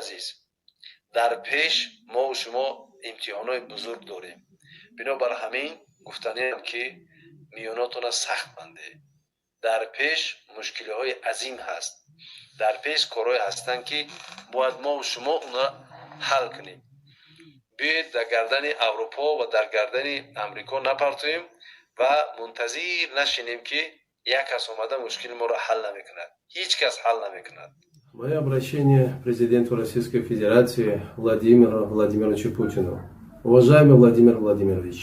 عزیز، در پیش ما و شما امتحانات بزرگ داریم. بنابر همین گفتنیم که میاناتون سخت بنده. در پیش مشکل‌های عظیم هست. در پیش کارهای هستند که باید ما و شما اونا حل کنیم. بیایید در گردن اروپا و در گردن امریکا نپرتویم و منتظر نشینیم که یک کس اومده مشکل ما را حل نمیکند. هیچ кас حل نمیکند. Мое обращение к президенту Российской Федерации Владимиру Владимировичу Путину. Уважаемый Владимир Владимирович,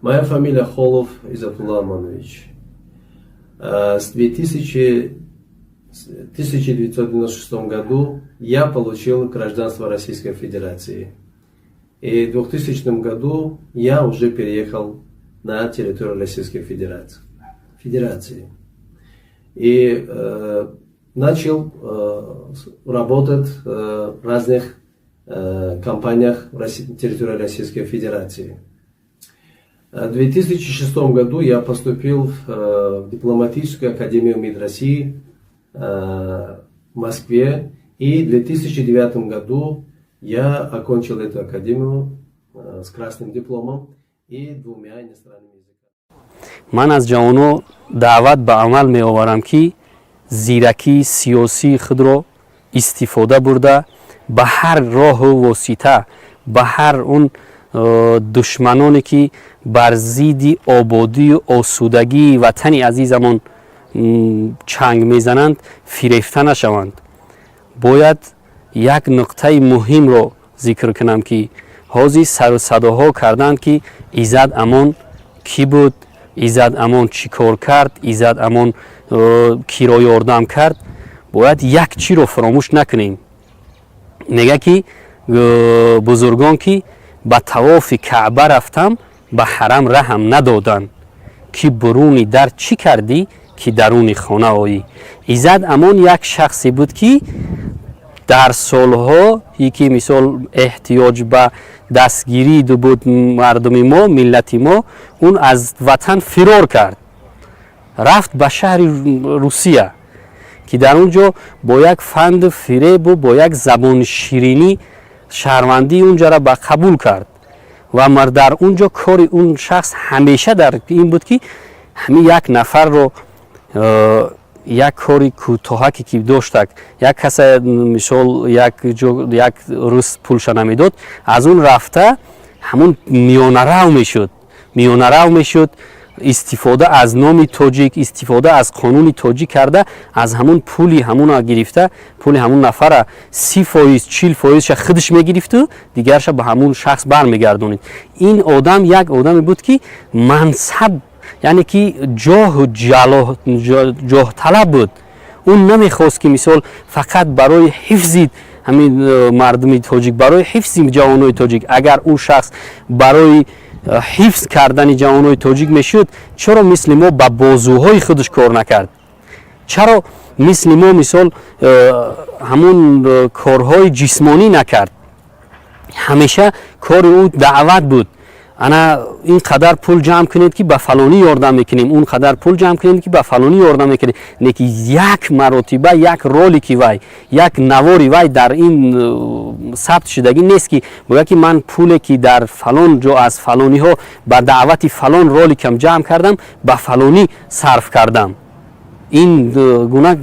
моя фамилия Холов Изатулла Аманович. С 1996 году я получил гражданство Российской Федерации. И в 2000 году я уже переехал на территорию Российской Федерации. И начал работать в разных компаниях территории Российской Федерации. В 2006 году я поступил в дипломатическую академию МИД России в Москве, и в 2009 году я окончил эту академию с красным дипломом и 2 иностранными языками. من از جوانو دعوت به عمل می آورم که زیرکی سیاسی خود را استفاده برده به هر راه و واسطه به هر اون دشمنانی که بر ضد آبادی و آسودگی وطن عزیزمان چنگ میزنند فریفته نشوند. باید یک نکته مهم را ذکر کنم که حاضی سر و صداها کردند که ایزد امان کی بود، ایزد امان چی کار کرد، ایزد امان کی را یاردم کرد. باید یک چی رو فراموش نکنیم. میگه که بزرگان که به طواف کعبه رفتم به حرم رحم ندادن که برونی در چی کردی که درون خانه آیی. ایزد امان یک شخصی بود که در سالها یکی مثال احتیاج به دستگیری دو بود مردم ما، ملت ما، اون از وطن فرار کرد، رفت به شهر روسیه که در اونجا با یک فند فریب و با یک زبان شیرینی شهروندی اونجا را به قبول کرد و در اونجا کار اون شخص همیشه در این بود که همین یک نفر رو یک کاری کوتاهی که داشت، یک کس مثال یک روز پولش نمیداد، از اون رفته همون میانه رو میشد، استفاده از نام تاجیک، استفاده از قانون تاجیک کرده، از همون پولی همون گرفته، پول همون نفر 30% 40% خودش میگرفت و دیگرش به همون شخص برمیگردونید. این آدم یک آدمی بود که منصب، یعنی که جاه طلب بود. اون نمیخواست که مثال فقط برای حفظ همین مردم تاجیک، برای حفظ جوانای تاجیک، اگر اون شخص برای حفظ کردن جوانای تاجیک میشد، چرا مثل ما با بازوهای خودش کار نکرد؟ چرا مثل ما مثال همون کارهای جسمانی نکرد؟ همیشه کار او دعوت بود. انا این قدر پول جمع کنید که به فلانی یاردم میکنیم، اون قدر پول جمع کنید که به فلانی یاردم میکنیم. نیکی یک مرتبه یک رولی که وای، یک نواری وای در این ثبت شدگی نیست که بگه که من پولی که در فلان جا از فلانی ها به دعوت فلان رولی کم جمع کردم به فلانی صرف کردم. این گونه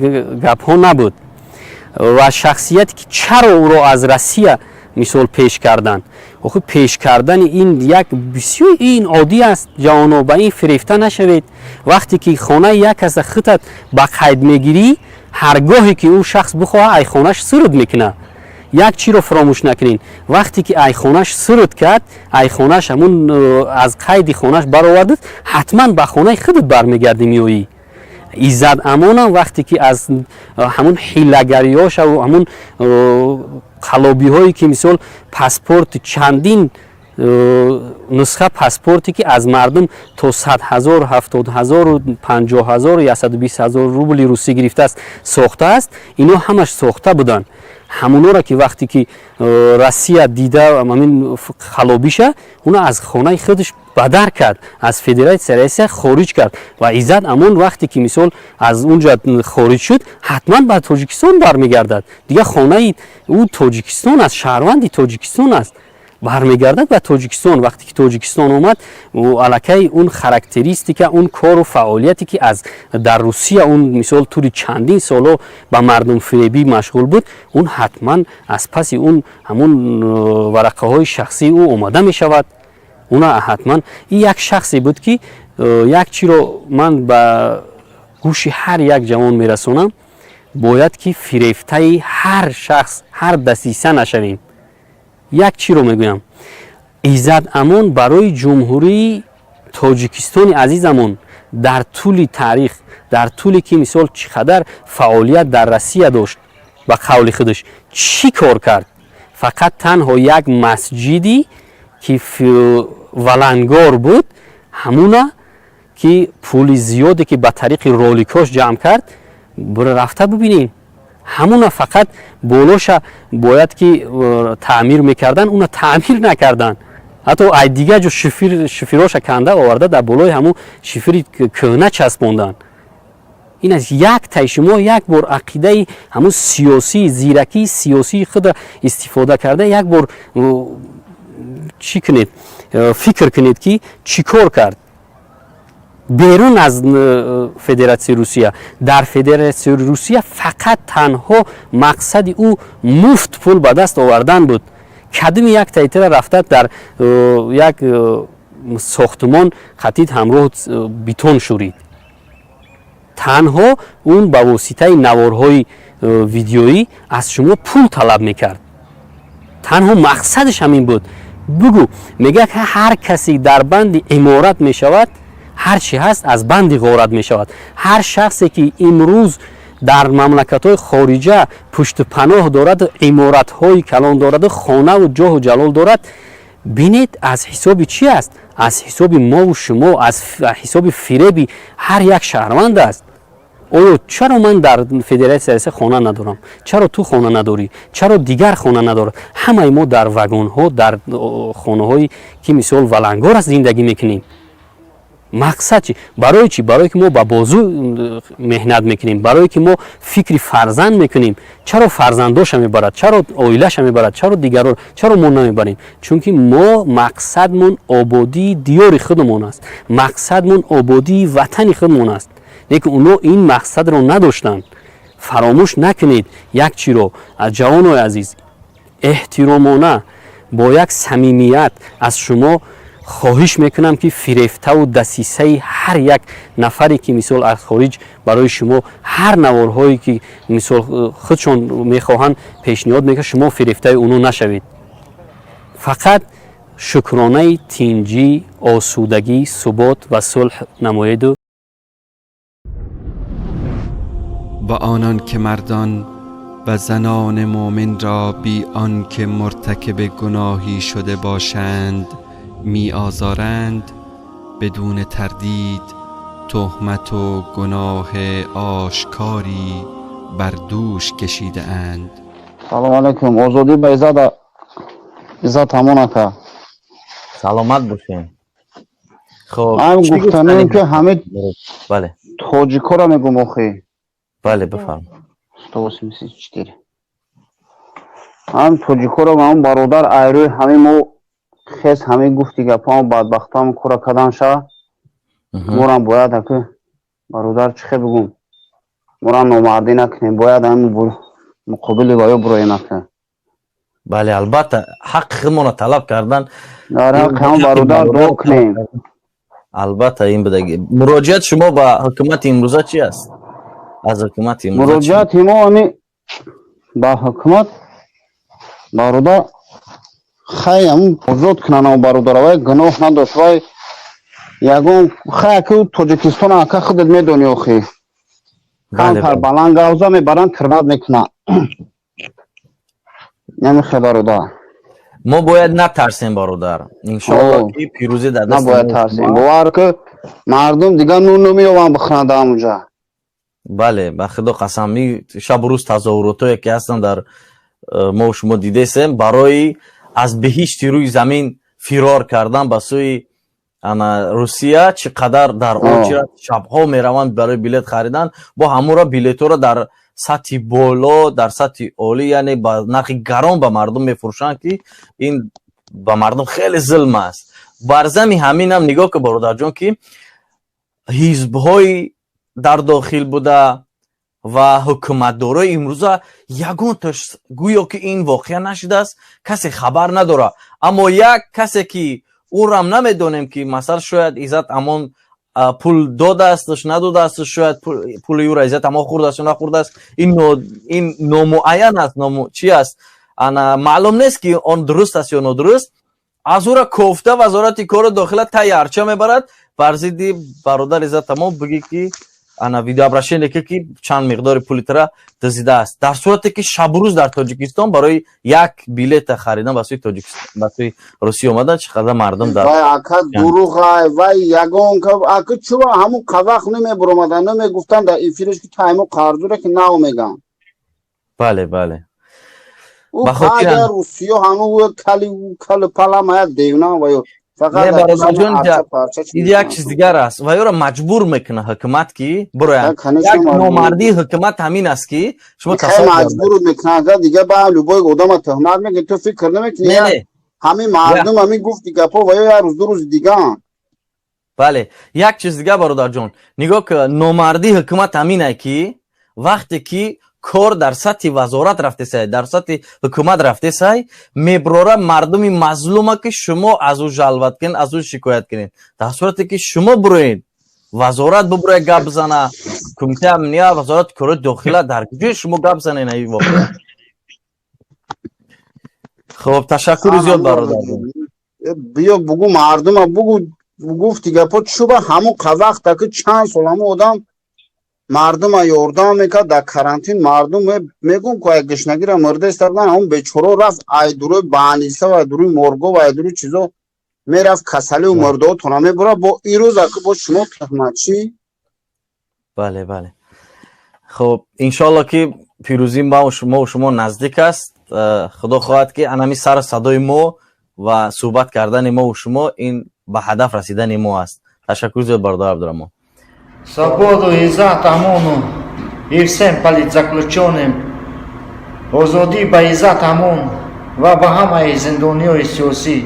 گپ ها نبود. و شخصیتی که چرا او را از روسیه مثال پیش کردن، خب پیش کردن این یک بسیار این عادی است. جوانا به این فریفته نشوید. وقتی که خانه یک از خودت به قید میگیری، هرگاهی که اون شخص بخواه ای خانهش سرد میکنه. یک چی رو فراموش نکنین، وقتی که ای خانهش سرد کرد، ای خانهش همون از قید خانهش برآورد، حتما به خانه خودت برمیگردی میایی. ایزد امانم وقتی که از همون حیله‌گری‌هاش و همون خلابی هایی که مثال پاسپورت چندین نسخه پاسپورتی که از مردم تا 100,000 70,000 و 50,000 یا 120,000 روبل روسی گرفته است ساخته است، اینا همش ساخته بودن. ҳамонора ки вақте ки Россия дида ҳамин халобиша уна аз хонаи худаш бадар кард, аз Федератсияи Россия хориҷ кард ва Иззат Амон вақте ки мисол аз унҷа хориҷ шуд ҳатман ба Тоҷикистон бармегардад. Дига хонаи ӯ Тоҷикистон аст, шаҳрванди Тоҷикистон аст. бармегардад ба Тоҷикистон. Вақте ки Тоҷикистон омад аллакай он характеристика, он кору фаъолияте ки аз дар Русия он мисол тури чандин соло ба мардумфиребӣ машғул буд, он ҳатман аз паси он ҳамон варақаҳои шахсии ӯ омада мешавад. Уна ҳатман ин як шахсе буд ки як чиро ман ба гӯши ҳар як ҷавон мерасонам, бояд ки фирефтаи ҳар шахс, ҳар дасиса нашавем. як чиро мегӯям, Иззат Амон барои ҷумҳурии Тоҷикистони азизамон дар тӯли таърих, дар тӯле ки мисол чӣ қадар фаъолият дар Россия дошт, ба қавли худаш чӣ кор кард? Фақат танҳо як масҷиди ки валангор буд, ҳамуна ки пули зиёде ки ба тариқи роликош ҷамъ кард, рафта бибинем. ҳамуна фақат болоша бояд ки таъмир мекардан, уна таъмир накардан. ҳатто ай дига ҷо шифироша канда оварда дар болои ҳамун шифири кӯҳна часпондан. ин аст як тай шумо як бор ақидаи ҳамун сиёсии зиракии сиёсии худро истифода карда як бор чӣ кунед, фикр кунед ки чӣ кор кард берун аз Федератсияи Русия. Дар Федератсияи Русия фақат танҳо мақсади ӯ муфт пул ба даст овардан буд. Кадими як тайтира рафта дар як сохтумон қатид ҳамроҳ битон шурид. Танҳо он ба воситаи наворҳои видеоӣ аз шумо пул талаб мекард. Танҳо мақсадаш ҳамин буд. Бугӯ, мегӯяд ки ҳар касе дар банди иморат мешавад, ҳар чи ҳаст аз банди ғорат мешавад. ҳар шахсе ки имрӯз дар мамлакатҳои хориҷа пуштупаноҳ дорад, иморатҳои калон дораду хонаву ҷоҳу ҷалол дорад, бинед аз ҳисоби чӣ аст? Аз ҳисоби мову шумо, аз ҳисоби фиреби ҳар як шаҳрванд аст. оё чаро ман дар Федератсияи Россия хона надорам? Чаро ту хона надорӣ? Чаро дигар хона надорад? Ҳамаи мо дар вагонҳо, дар хонаҳои ки мисол валангор аст зиндагӣ мекунем. мақсад чӣ? Барои чӣ? Барое ки мо ба бозу меҳнат мекунем, барое ки мо фикри фарзанд мекунем. Чаро фарзандоша мебарад? Чаро оилаша мебарад? Чаро дигарон? Чаро мо намебарем? Чунки мо мақсадмон ободии диёри худмон аст. Мақсадмон ободии ватани худмон аст. лекин уно ин мақсадро надоштанд. фаромӯш накунед як чиро, ҷавонои азиз, эҳтиромона бо як самимият аз шумо хоҳиш мекунам ки фирефтаву дасисаи ҳар як нафаре ки мисол аз хориҷ барои шумо ҳар наворҳое ки мисол худшон мехоҳанд пешниҳод мекунанд, шумо фирефтаи оно нашавед. фақат шукронаи тинҷӣ, осудагӣ, субот ва сулҳ намоеду. با آنان که مردان و زنان مؤمن را بی آنکه مرتکب گناهی شده باشند می آزارند، بدون تردید تهمت و گناه آشکاری بر دوش کشیده اند. سلام علیکم. آزادی به عزت همون اکا. سلامت باشین. خب من گفتنیم که همه بله تاجیکا را میگم آخی. بله بفرم. 184 هم تاجیکا را هم برادر ایروی همه ما خیس همه گفتی گپا هم بدبخت هم کورا کدن شا مورم باید که برادر چخه بگم مورم نامردی نکنیم، باید هم مقابل گایا برای نکنیم. بله البته حق خودمون طلب کردن داره حق هم برادر دو کنیم. البته این بدگی مراجعت شما با حکومت امروزه چی است؟ از حکومت امروزه مراجعت ما همی با حکومت برادر خیلی هم آزاد کنن و برادر وای گناه نداشت وای یکم خیلی که تاجیکستان اکا خودت میدونی آخی هم پر بلنگ اوزا میبرن کرمت میکنن. نمیخواه برادر ما باید نترسیم برادر، انشاءالله که پیروزی در دست نباید ترسیم. باور که مردم دیگه نون نمیوان بخنده همونجا. بله به خدا قسم، شب و روز تظاهراتایی که هستن در мо шумо дидесем барои аз беҳишти рӯи замин фирор кардан ба сӯи русия чӣ қадар дар очират шабҳо мераванд барои билет харидан бо ҳамонро билетҳоро дар сатҳи боло дар сатҳи олӣ яъне ба нархи гарон ба мардум мефурӯшанд ки ин ба мардум хеле зулм аст бар зами ҳаминам нигоҳ ки бародарҷон ки ҳизбҳои дар дохил буда ва ҳукуматдорои имрӯза ягонташ гӯё ки ин воқеа нашудааст касе хабар надорад аммо як касе ки ӯрам намедонем ки масалан шояд Иззат Амон пул додаастш надодааст шояд пули ӯра Иззат Амон хӯрдааст ё нахӯрдааст ин номуайян аст чи аст маълум нест ки он дуруст аст ё нодуруст аз ӯра кофта вазорати кори дохила таи арча мебарад бар зидди бародар Иззат Амон биги ки видеообращение ки чанд миқдори пули тара дузидааст дар сурате ки шабрӯз дар Тоҷикистон барои як билета харидан ба сӯи Тоҷикистон ба сӯи Русия омадан чӣ қадар мардум дар ака гурӯғ вай ягон ака чува ҳамун қавақ намебуромадан намегуфтан дар эфирш ки тайму қарзура ки нав меган бале бале агар Русия ҳамун кали паламая девна ваё як чиз дигар аст ва ёро маҷбур мекунад ҳукумат ки бироянд як номардии ҳукумат ҳамин аст ки шумо маҷбур мекунад дига ба любой одама тӯҳмат мекунад ту фикр намекунӣ ҳамин мардум ҳамин гуфти гапо ва як рӯз ду рӯз дига бале як чиз дигар бародарҷон нигоҳ ки номардии ҳукумат ҳаминае ки вақте ки кор дар сатҳи вазорат рафтесай дар сатҳи ҳукумат рафтесай меброра мардуми мазлума ки шумо аз ӯ жалват кунед аз ӯ шикоят кунед дар сурате ки шумо бироед вазорат бибуред гап бизана кумитаи амният вазорати кори дохила дар куҷои шумо гап бизанед ин воқеа хуб ташаккури зиёд бародарҷон биё бугу мардума бугу гуфти гапо чуба ҳамун қавақта ки чанд сол ҳамун одам мардума ёрдам мекард дар карантин мардум мегӯм ки гишнагира мурда истардан ҳамун бечоро рафт айдурои баъниса ва айдурои морго ва айдурои чизо мерафт касалию мурдаотона мебура бо ирӯза ки бо шумо тӯҳматчӣ бале бале хуб иншоалло ки пирӯзӣ мо шумо наздик аст худо хоҳад ки анами сар садои мо ва суҳбат кардани мо шумо ин ба ҳадаф расидани мо аст ташаккур зиёд бародар Абдурамон Свободу Иззат Амону и всем политзаключенным, озодӣ ба Иззат Амон ва ба ҳамаи зиндониёи сиёсӣ.